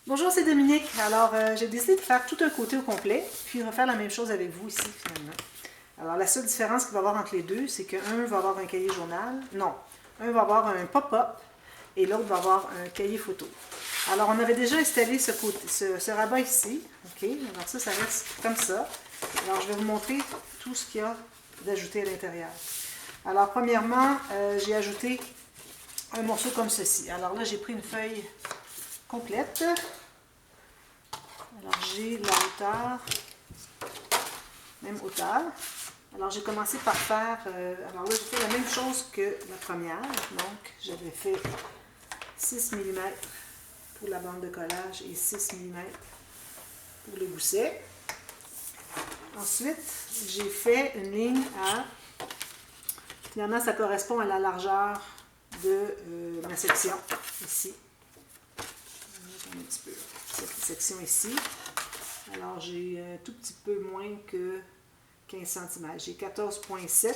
Bonjour, c'est Dominique. Alors, j'ai décidé de faire tout un côté au complet, puis refaire la même chose avec vous ici, finalement. Alors, la seule différence qu'il va y avoir entre les deux, c'est qu'un va avoir un cahier journal. Non, un va avoir un pop-up et l'autre va avoir un cahier photo. Alors, on avait déjà installé ce rabat ici. OK? Alors, ça reste comme ça. Alors, je vais vous montrer tout ce qu'il y a d'ajouté à l'intérieur. Alors, premièrement, j'ai ajouté un morceau comme ceci. Alors là, j'ai pris une feuille complète. Alors, j'ai la hauteur, même hauteur. Alors, j'ai commencé par faire, alors là, j'ai fait la même chose que la première. Donc, j'avais fait 6 mm pour la bande de collage et 6 mm pour le gousset. Ensuite, j'ai fait une ligne à, finalement, ça correspond à la largeur de ma section, ici. Un petit peu cette section ici. Alors, j'ai un tout petit peu moins que 15 cm. J'ai 14,7.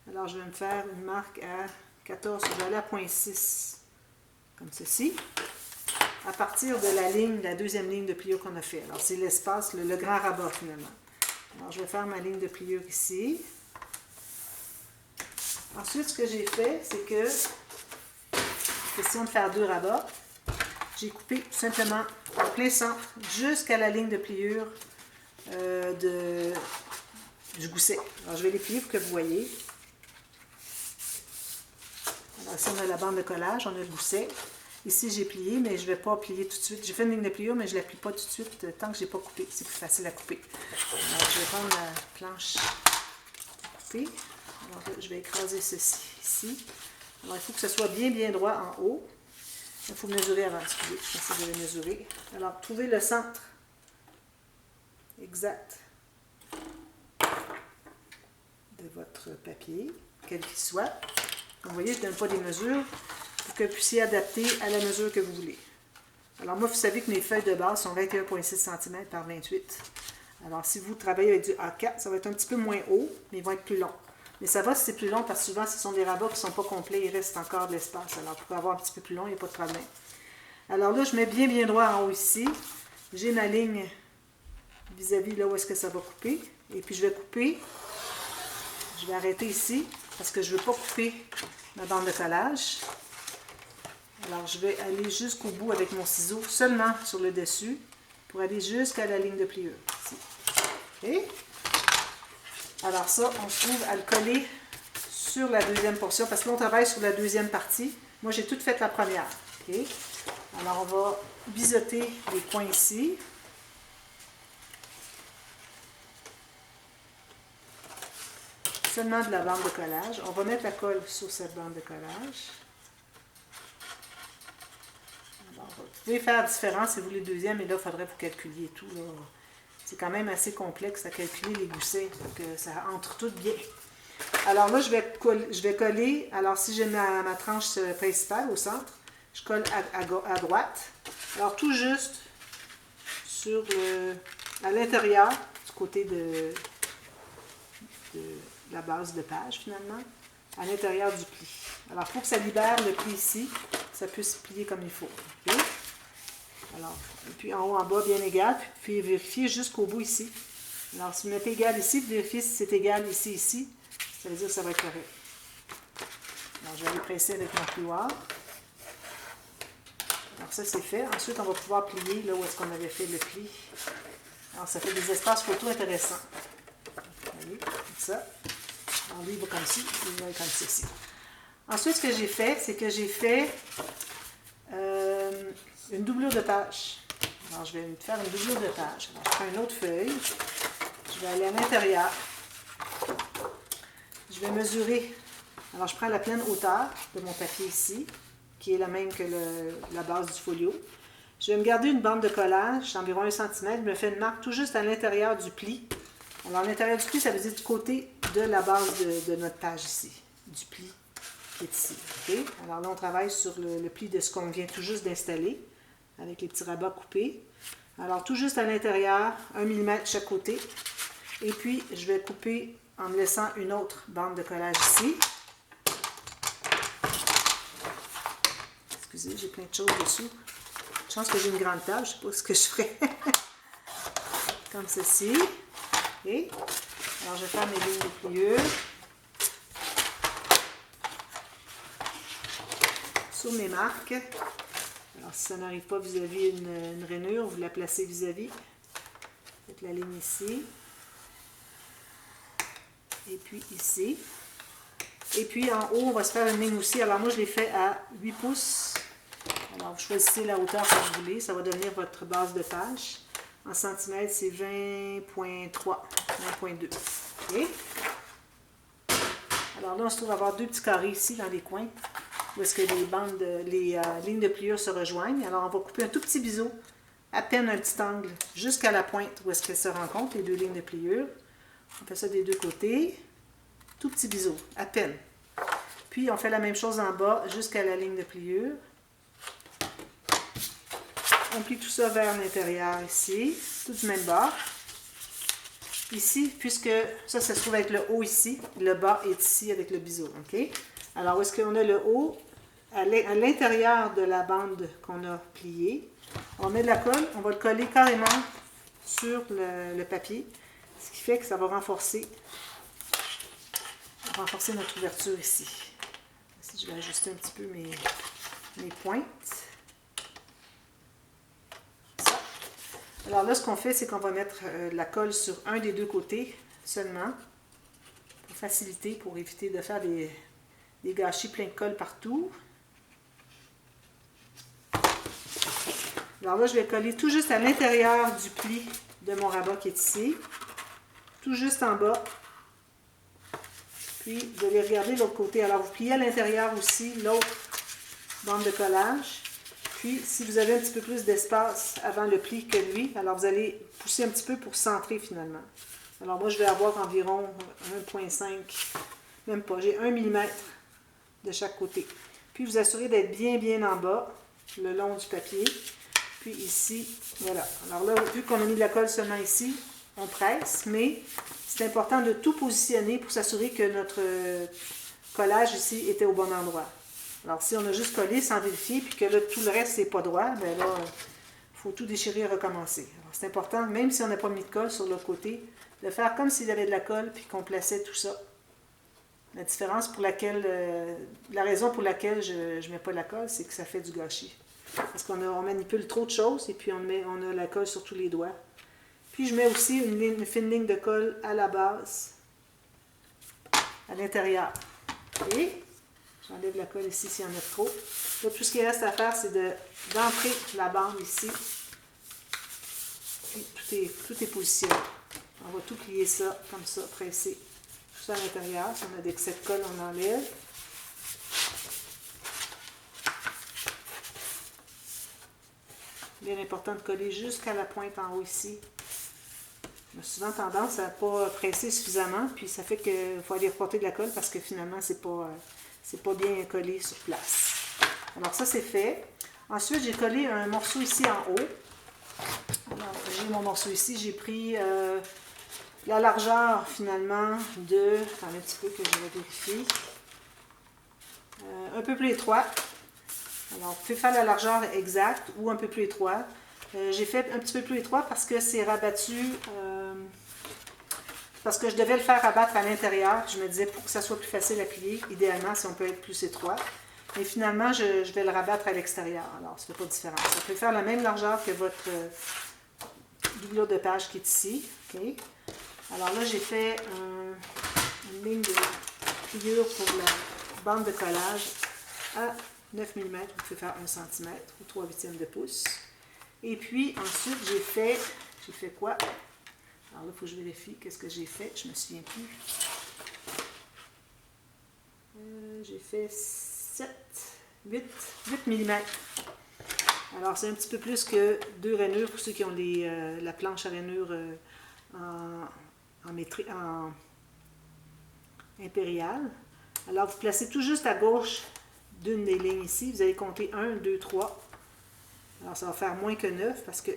Alors, je vais me faire une marque à 14. Je vais aller à 0,6, comme ceci, à partir de la ligne, la deuxième ligne de pliure qu'on a fait. Alors, c'est l'espace, le grand rabat, finalement. Alors, je vais faire ma ligne de pliure ici. Ensuite, ce que j'ai fait, c'est que, question de faire deux rabats, j'ai coupé tout simplement en plein centre jusqu'à la ligne de pliure du gousset. Alors, je vais les plier pour que vous voyez. Alors, ici, on a la bande de collage, on a le gousset. Ici, j'ai plié, mais je ne vais pas plier tout de suite. J'ai fait une ligne de pliure, mais je ne la plie pas tout de suite tant que je n'ai pas coupé. C'est plus facile à couper. Alors, je vais prendre la planche coupée. Alors, là, je vais écraser ceci ici. Alors, il faut que ce soit bien droit en haut. Il faut mesurer avant. Excusez, je pense que je vais mesurer. Alors, trouvez le centre exact de votre papier, quel qu'il soit. Vous voyez, je ne donne pas des mesures pour que vous puissiez adapter à la mesure que vous voulez. Alors, moi, vous savez que mes feuilles de base sont 21,6 cm par 28. Alors, si vous travaillez avec du A4, ça va être un petit peu moins haut, mais ils vont être plus longs. Mais ça va si c'est plus long, parce que souvent, ce sont des rabats qui ne sont pas complets, il reste encore de l'espace. Alors, pour avoir un petit peu plus long, il n'y a pas de problème. Alors là, je mets bien droit en haut ici. J'ai ma ligne vis-à-vis là où est-ce que ça va couper. Et puis, je vais couper. Je vais arrêter ici, parce que je ne veux pas couper ma bande de collage. Alors, je vais aller jusqu'au bout avec mon ciseau, seulement sur le dessus, pour aller jusqu'à la ligne de pliure. Ici. OK? Alors ça, on se trouve à le coller sur la deuxième portion, parce que là, on travaille sur la deuxième partie. Moi, j'ai tout fait la première. OK? Alors, on va biseauter les coins ici. Seulement de la bande de collage. On va mettre la colle sur cette bande de collage. Alors, vous pouvez faire différent si vous voulez le deuxième, et là, il faudrait que vous calculiez tout. C'est quand même assez complexe à calculer les goussets pour que ça entre tout bien. Alors là, je vais coller. Alors, si j'ai ma tranche principale au centre, je colle à droite. Alors, tout juste à l'intérieur, du côté de la base de page, finalement, à l'intérieur du pli. Alors, il faut que ça libère le pli ici, que ça puisse plier comme il faut. Okay? Alors, et puis en haut, en bas, bien égal, puis vérifiez jusqu'au bout ici. Alors, si vous mettez égal ici, puis vérifiez si c'est égal ici, ça veut dire que ça va être correct. Alors, je vais aller presser avec mon plioir. Alors, ça, c'est fait. Ensuite, on va pouvoir plier là où est-ce qu'on avait fait le pli. Alors, ça fait des espaces photo intéressants. Allez, comme ça. Alors, lui, il va comme ci, il va comme ceci. Ensuite, ce que j'ai fait, c'est que j'ai fait une doublure de page. Alors, je vais faire une doublure de page. Alors, je prends une autre feuille. Je vais aller à l'intérieur. Je vais mesurer. Alors, je prends la pleine hauteur de mon papier ici, qui est la même que la base du folio. Je vais me garder une bande de collage d'environ 1 cm. Je me fais une marque tout juste à l'intérieur du pli. Alors, l'intérieur du pli, ça veut dire du côté de la base de notre page ici, du pli qui est ici. Okay? Alors là, on travaille sur le pli de ce qu'on vient tout juste d'installer, avec les petits rabats coupés. Alors, tout juste à l'intérieur, 1 mm de chaque côté. Et puis, je vais couper en me laissant une autre bande de collage ici. Excusez, j'ai plein de choses dessous. Je pense que j'ai une grande table, je ne sais pas ce que je ferai. Comme ceci. Et alors, je vais faire mes lignes de pliure. Sur mes marques. Alors, si ça n'arrive pas vis-à-vis une rainure, vous la placez vis-à-vis. Faites la ligne ici. Et puis ici. Et puis en haut, on va se faire une ligne aussi. Alors moi, je l'ai fait à 8 pouces. Alors, vous choisissez la hauteur que vous voulez. Ça va devenir votre base de page. En centimètres, c'est 20,3, 20,2. OK? Alors là, on se trouve avoir deux petits carrés ici dans les coins, où est-ce que les lignes de pliure se rejoignent. Alors, on va couper un tout petit biseau, à peine un petit angle, jusqu'à la pointe où est-ce qu'elles se rencontrent, les deux lignes de pliure. On fait ça des deux côtés. Tout petit biseau, à peine. Puis, on fait la même chose en bas, jusqu'à la ligne de pliure. On plie tout ça vers l'intérieur ici, tout du même bord. Ici, puisque ça se trouve avec le haut ici, le bas est ici avec le biseau, OK? Alors, où est-ce qu'on a le haut? À l'intérieur de la bande qu'on a pliée. On met de la colle, on va le coller carrément sur le papier, ce qui fait que ça va renforcer notre ouverture ici. Ici, je vais ajuster un petit peu mes pointes. Ça. Alors là, ce qu'on fait, c'est qu'on va mettre la colle sur un des deux côtés seulement, pour faciliter, pour éviter de faire des gâchis pleins de colle partout. Alors là, je vais coller tout juste à l'intérieur du pli de mon rabat qui est ici, tout juste en bas. Puis, vous allez regarder l'autre côté. Alors, vous pliez à l'intérieur aussi l'autre bande de collage. Puis, si vous avez un petit peu plus d'espace avant le pli que lui, alors vous allez pousser un petit peu pour centrer finalement. Alors, moi, je vais avoir environ 1,5, même pas, j'ai 1 mm de chaque côté. Puis, vous assurez d'être bien en bas, le long du papier. Puis ici, voilà. Alors là, vu qu'on a mis de la colle seulement ici, on presse, mais c'est important de tout positionner pour s'assurer que notre collage ici était au bon endroit. Alors si on a juste collé sans vérifier, puis que là, tout le reste, c'est pas droit, bien là, il faut tout déchirer et recommencer. Alors c'est important, même si on n'a pas mis de colle sur l'autre côté, de faire comme s'il y avait de la colle, puis qu'on plaçait tout ça. La différence pour laquelle, la raison pour laquelle je ne mets pas de la colle, c'est que ça fait du gâchis. Parce qu'on manipule trop de choses et puis on a la colle sur tous les doigts. Puis je mets aussi une fine ligne de colle à la base, à l'intérieur. Et j'enlève la colle ici s'il y en a trop. Là, tout ce qui reste à faire, c'est d'entrer la bande ici. Puis tout est positionné. On va tout plier ça comme ça, presser tout ça à l'intérieur. Si on a des excès de colle, on enlève. Bien important de coller jusqu'à la pointe en haut ici. On a souvent tendance à ne pas presser suffisamment, puis ça fait qu'il faut aller reporter de la colle parce que finalement, c'est pas bien collé sur place. Alors ça, c'est fait. Ensuite, j'ai collé un morceau ici en haut. Alors, j'ai mon morceau ici. J'ai pris la largeur finalement de... Attendez un petit peu que je vais vérifier. Un peu plus étroit. Alors, vous pouvez faire la largeur exacte ou un peu plus étroit. J'ai fait un petit peu plus étroit parce que c'est rabattu, parce que je devais le faire rabattre à l'intérieur. Je me disais, pour que ça soit plus facile à plier, idéalement, si on peut être plus étroit. Mais finalement, je vais le rabattre à l'extérieur. Alors, ça ne fait pas de différence. Vous pouvez faire la même largeur que votre doublure de page qui est ici. Okay. Alors là, j'ai fait une ligne de pliure pour la bande de collage à 9 mm, vous pouvez faire 1 cm ou 3/8 de pouce. Et puis ensuite, j'ai fait quoi? Alors là, il faut que je vérifie qu'est-ce que j'ai fait. Je ne me souviens plus. J'ai fait 8 mm. Alors, c'est un petit peu plus que 2 rainures pour ceux qui ont la planche à rainure en impériale. Alors, vous placez tout juste à gauche d'une des lignes ici. Vous allez compter 1, 2, 3. Alors, ça va faire moins que 9 parce que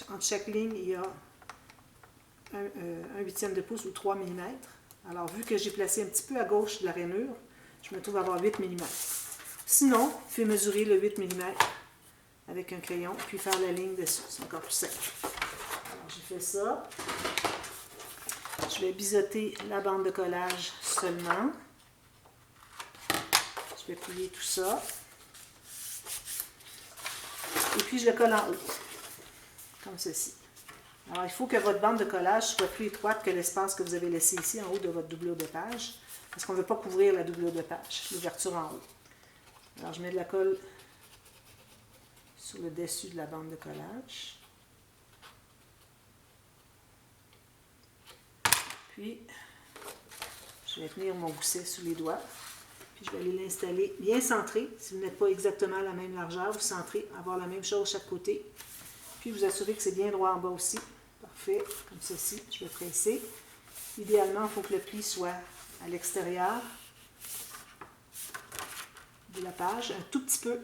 entre chaque ligne, il y a 1/8 de pouce ou 3 mm. Alors, vu que j'ai placé un petit peu à gauche de la rainure, je me trouve à avoir 8 mm. Sinon, vous pouvez mesurer le 8 mm avec un crayon, puis faire la ligne dessus. C'est encore plus simple. Alors, j'ai fait ça. Je vais biseauter la bande de collage seulement. Je vais plier tout ça. Et puis, je le colle en haut, comme ceci. Alors, il faut que votre bande de collage soit plus étroite que l'espace que vous avez laissé ici en haut de votre doublure de page, parce qu'on ne veut pas couvrir la doublure de page, l'ouverture en haut. Alors, je mets de la colle sur le dessus de la bande de collage. Puis, je vais tenir mon gousset sous les doigts. Puis, je vais aller l'installer bien centré. Si vous n'êtes pas exactement à la même largeur, vous centrez, avoir la même chose de chaque côté. Puis, vous assurez que c'est bien droit en bas aussi. Parfait, comme ceci. Je vais presser. Idéalement, il faut que le pli soit à l'extérieur de la page, un tout petit peu.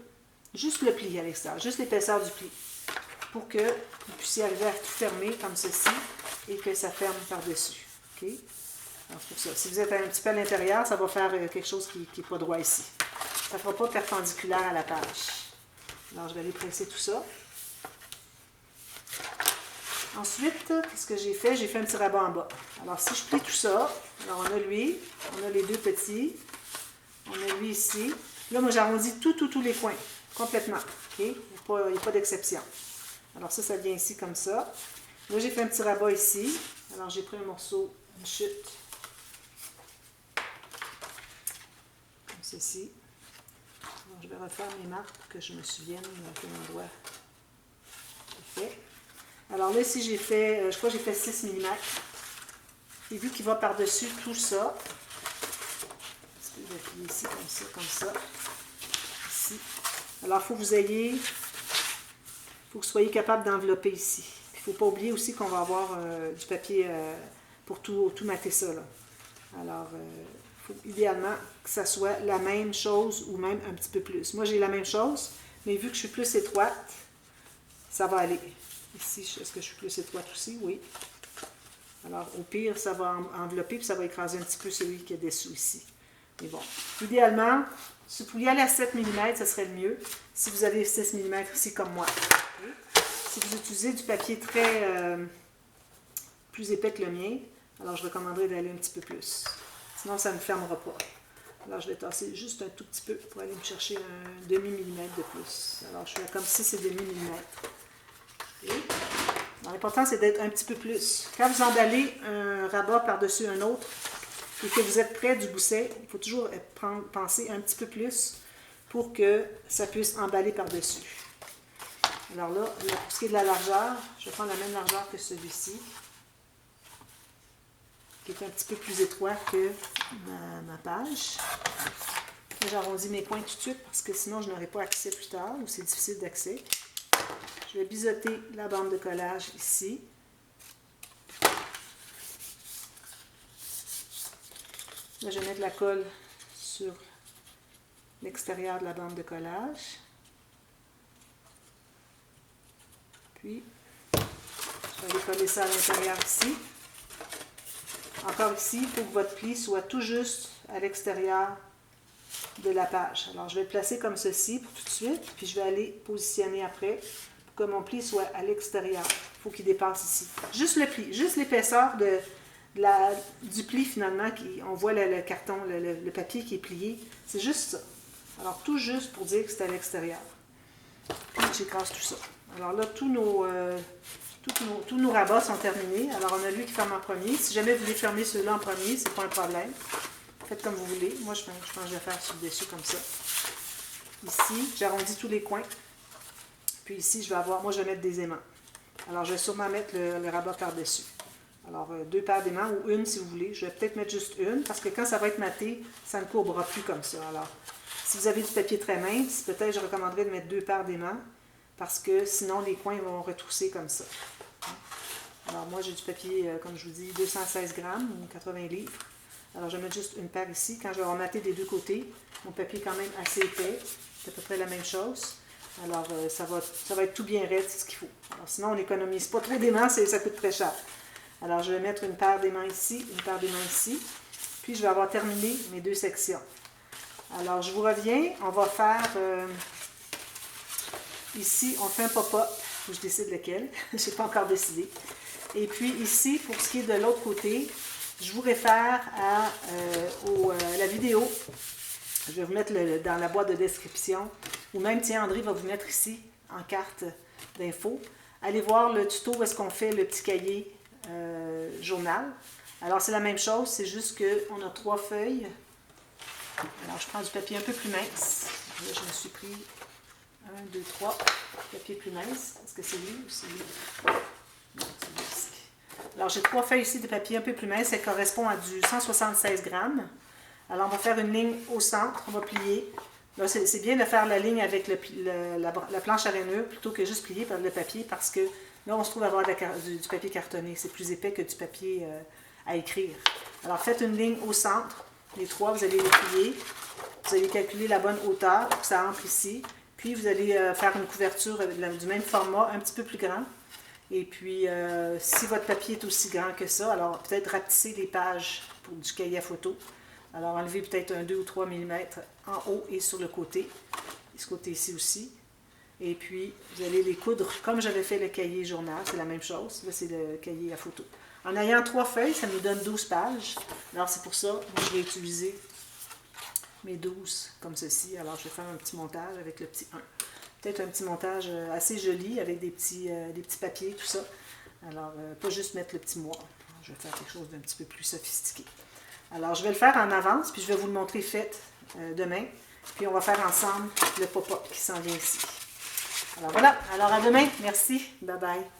Juste le pli à l'extérieur, juste l'épaisseur du pli. Pour que vous puissiez arriver à tout fermer comme ceci et que ça ferme par-dessus. OK? Alors, pour ça. Si vous êtes un petit peu à l'intérieur, ça va faire quelque chose qui n'est pas droit ici. Ça ne fera pas perpendiculaire à la page. Alors, je vais aller presser tout ça. Ensuite, qu'est-ce que j'ai fait? J'ai fait un petit rabat en bas. Alors, si je plie tout ça, alors on a lui, on a les deux petits, on a lui ici. Là, moi, j'arrondis tous les coins, complètement. OK? Il n'y a pas d'exception. Alors, ça vient ici comme ça. Là, j'ai fait un petit rabat ici. Alors, j'ai pris un morceau, une chute, comme ceci. Alors, je vais refaire mes marques pour que je me souvienne à quel endroit j'ai fait. Alors là, ici, j'ai fait, je crois que j'ai fait 6 mm. Et vu qu'il va par-dessus tout ça, je vais plier ici, comme ça, ici. Alors, il faut que vous ayez, il faut que vous soyez capable d'envelopper ici. Il ne faut pas oublier aussi qu'on va avoir du papier pour tout mater ça, là. Alors, il faut idéalement que ça soit la même chose ou même un petit peu plus. Moi, j'ai la même chose, mais vu que je suis plus étroite, ça va aller. Ici, est-ce que je suis plus étroite aussi? Oui. Alors, au pire, ça va envelopper puis ça va écraser un petit peu celui qui est dessous ici. Mais bon, idéalement, si vous pouviez aller à 7 mm, ça serait le mieux. Si vous avez 6 mm ici, comme moi. Okay. Si vous utilisez du papier très plus épais que le mien, alors je recommanderais d'aller un petit peu plus. Sinon, ça ne fermera pas. Alors, je vais tasser juste un tout petit peu pour aller me chercher un demi-millimètre de plus. Alors, je fais comme 6,5 mm. L'important, c'est d'être un petit peu plus. Quand vous emballez un rabat par-dessus un autre et que vous êtes près du gousset, il faut toujours penser un petit peu plus pour que ça puisse emballer par-dessus. Alors là, pour ce qui est de la largeur, je vais prendre la même largeur que celui-ci, qui est un petit peu plus étroit que ma page. J'arrondis mes coins tout de suite parce que sinon, je n'aurai pas accès plus tard ou c'est difficile d'accès. Je vais biseauter la bande de collage ici. Là, je mets de la colle sur l'extérieur de la bande de collage. Puis, je vais aller coller ça à l'intérieur ici. Encore ici, il faut que votre pli soit tout juste à l'extérieur de la page. Alors, je vais le placer comme ceci pour tout de suite, puis je vais aller positionner après pour que mon pli soit à l'extérieur. Il faut qu'il dépasse ici. Juste le pli, juste l'épaisseur du pli finalement. On voit le carton, le papier qui est plié. C'est juste ça. Alors, tout juste pour dire que c'est à l'extérieur. Puis, j'écrase tout ça. Alors là, tous nos rabats sont terminés. Alors, on a lui qui ferme en premier. Si jamais vous voulez fermer ceux-là en premier, c'est pas un problème. Faites comme vous voulez. Moi, je pense que je vais faire sur le dessus comme ça. Ici, j'arrondis tous les coins. Puis ici, je vais mettre des aimants. Alors, je vais sûrement mettre le rabat par-dessus. Alors, 2 paires d'aimants ou une si vous voulez. Je vais peut-être mettre juste une parce que quand ça va être maté, ça ne courbera plus comme ça. Alors, si vous avez du papier très mince, peut-être je recommanderais de mettre 2 paires d'aimants parce que sinon, les coins vont retrousser comme ça. Alors, moi, j'ai du papier, comme je vous dis, 216 grammes ou 80 livres. Alors, je vais mettre juste une paire ici. Quand je vais remater des deux côtés, mon papier est quand même assez épais. C'est à peu près la même chose. Alors, ça va être tout bien raide, c'est ce qu'il faut. Alors, sinon, on n'économise pas trop d'aimants, ça coûte très cher. Alors, je vais mettre une paire d'aimants ici, une paire d'aimants ici. Puis, je vais avoir terminé mes 2 sections. Alors, je vous reviens. On va faire ici, on fait un pop-up. Je décide lequel. Je n'ai pas encore décidé. Et puis ici, pour ce qui est de l'autre côté, je vous réfère à la vidéo. Je vais vous mettre dans la boîte de description. Ou même, tiens, André va vous mettre ici, en carte d'info. Allez voir le tuto où est-ce qu'on fait le petit cahier journal. Alors, c'est la même chose, c'est juste qu'on a 3 feuilles. Alors, je prends du papier un peu plus mince. Là, je me suis pris 1, 2, 3 papier plus mince. Est-ce que c'est lui ou c'est lui? Non, c'est lui ici. Alors, j'ai 3 feuilles ici de papier un peu plus mince. Ça correspond à du 176 grammes. Alors, on va faire une ligne au centre. On va plier. Là, c'est bien de faire la ligne avec la planche à rainure plutôt que juste plier par le papier parce que là, on se trouve à avoir du papier cartonné. C'est plus épais que du papier à écrire. Alors, faites une ligne au centre. Les 3, vous allez les plier. Vous allez calculer la bonne hauteur pour que ça entre ici. Puis, vous allez faire une couverture du même format, un petit peu plus grand. Et puis, si votre papier est aussi grand que ça, alors peut-être rapetissez les pages pour du cahier à photo. Alors, enlevez peut-être un 2 ou 3 mm en haut et sur le côté. Et ce côté ici aussi. Et puis, vous allez les coudre comme j'avais fait le cahier journal. C'est la même chose. Là, c'est le cahier à photo. En ayant 3 feuilles, ça nous donne 12 pages. Alors, c'est pour ça que je vais utiliser mes 12 comme ceci. Alors, je vais faire un petit montage avec le petit 1. Peut-être un petit montage assez joli avec des petits papiers, tout ça. Alors, pas juste mettre le petit mois. Je vais faire quelque chose d'un petit peu plus sophistiqué. Alors, je vais le faire en avance, puis je vais vous le montrer fait demain. Puis, on va faire ensemble le pop-up qui s'en vient ici. Alors, voilà. Alors, à demain. Merci. Bye bye.